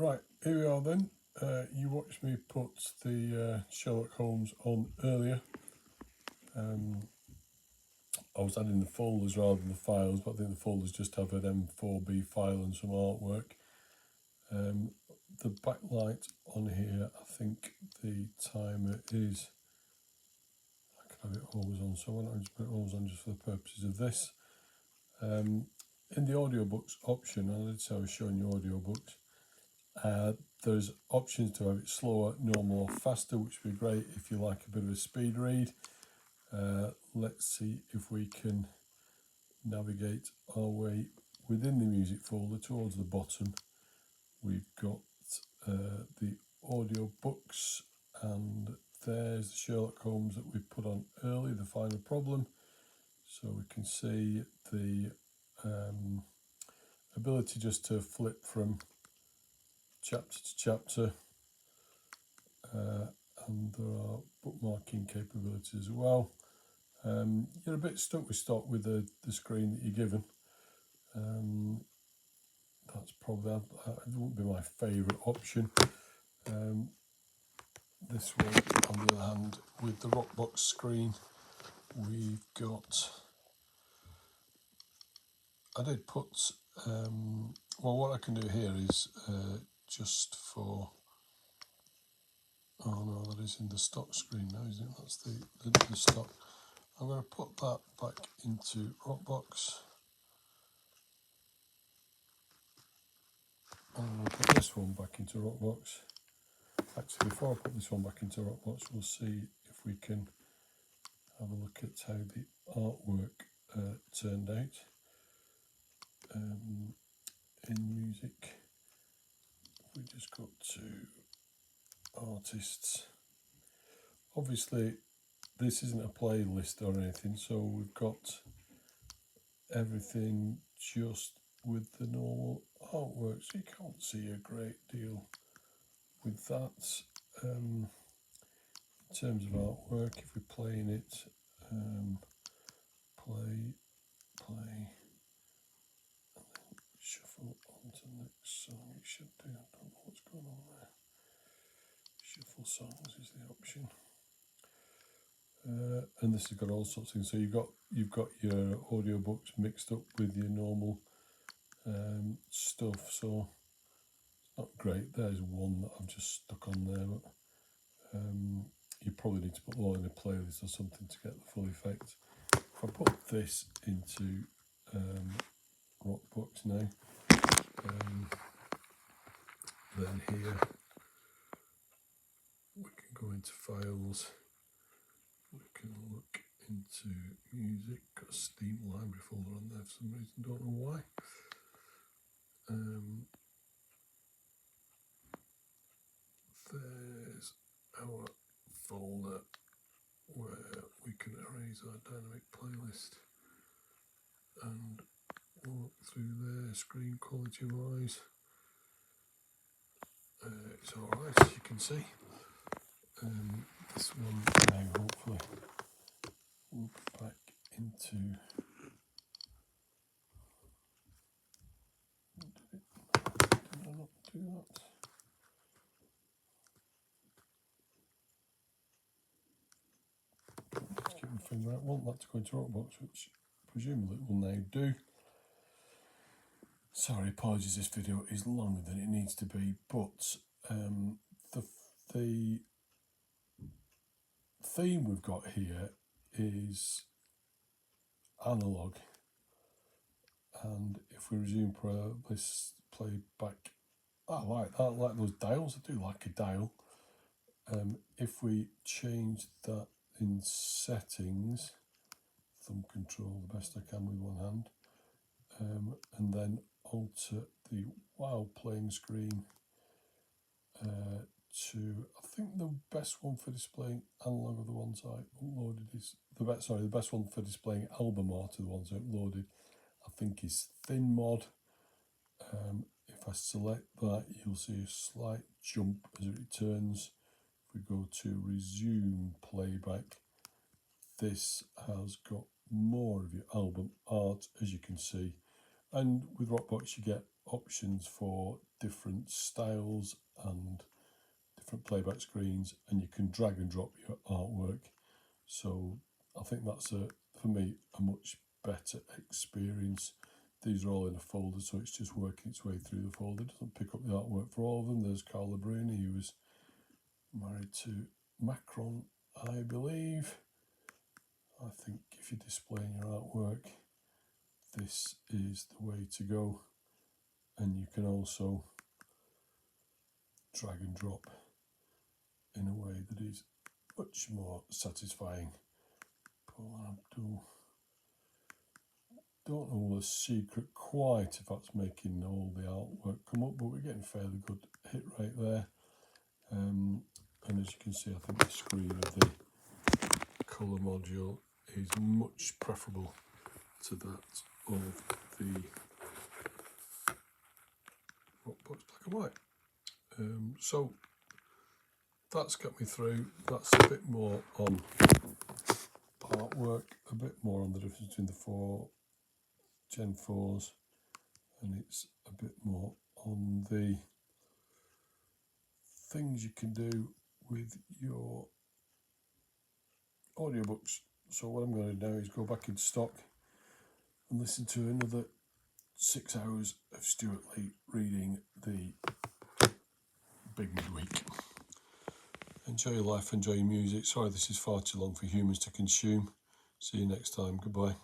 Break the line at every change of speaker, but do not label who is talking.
Right, here we are then. You watched me put the Sherlock Holmes on earlier. I was adding the folders rather than the files, but I think the folders just have an M4B file and some artwork. The backlight on here, I think the timer is, I can have it always on, so why not just put it always on just for the purposes of this. In the audiobooks option, I did say I was showing you audiobooks. There's options to have it slower, normal or faster, which would be great if you like a bit of a speed read. Let's see if we can navigate our way within the music folder towards the bottom. We've got the audiobooks, and there's the Sherlock Holmes that we put on early, The Final Problem. So we can see the ability just to flip from chapter to chapter, and there are bookmarking capabilities as well. You're a bit stuck with stock with the screen that you're given. That's probably, it wouldn't be my favourite option. This one, on the other hand, with the Rockbox screen, we've got, I did put, well, what I can do here is just for, oh no, that is in the stock screen now, isn't it? That's the stock. I'm going to put that back into Rockbox. And I'm going to put this one back into Rockbox. Actually, before I put this one back into Rockbox, we'll see if we can have a look at how the artwork turned out. In music, we just got to artists. Obviously, this isn't a playlist or anything, so we've got everything just with the normal artwork, so you can't see a great deal with that. In terms of artwork, if we're playing it, play, and then shuffle on to the next song, it should do. I don't know what's going on there. Shuffle songs is the option. And this has got all sorts of things. So you've got your audiobooks mixed up with your normal stuff. So it's not great. There's one that I've just stuck on there, but you probably need to put more in a playlist or something to get the full effect. If I put this into Rockbox now, then here we can go into files. We can look into music. Got a Steam library folder on there for some reason, don't know why. There's our folder where we can erase our dynamic playlist, and we'll look through there. Screen quality wise, it's alright, as you can see. This one now hopefully will be back into, did I not do that? Let's keep my finger out. I want that to go into Rockbox, which presumably it will now do. Sorry, apologies, this video is longer than it needs to be, but the theme we've got here is analog, and if we resume this playback, I like that. I like those dials. I do like a dial. If we change that in settings, thumb control the best I can with one hand, and then alter the while playing screen to, I think the best one for displaying analog of the ones I uploaded is the best one for displaying album art of the ones I uploaded, I think, is Thin Mod. If I select that, you'll see a slight jump as it returns. If we go to resume playback, this has got more of your album art, as you can see. And with Rockbox, you get options for different styles and different playback screens, and you can drag and drop your artwork. So I think that's for me a much better experience. These are all in a folder, so it's just working its way through the folder. It doesn't pick up the artwork for all of them. There's Carl Labrini, he was married to Macron, I believe. I think if you're displaying your artwork, this is the way to go. And you can also drag and drop in a way that is much more satisfying. Don't know the secret quite if that's making all the artwork come up, but we're getting fairly good hit rate there. And as you can see, I think the screen of the colour module is much preferable to that of the Rockbox black and white. So that's got me through. That's a bit more on artwork, a bit more on the difference between the four Gen 4s, and it's a bit more on the things you can do with your audiobooks. So what I'm going to do now is go back into stock and listen to another 6 hours of Stuart Lee reading the Big Midweek. Enjoy your life, enjoy your music. Sorry this is far too long for humans to consume. See you next time. Goodbye.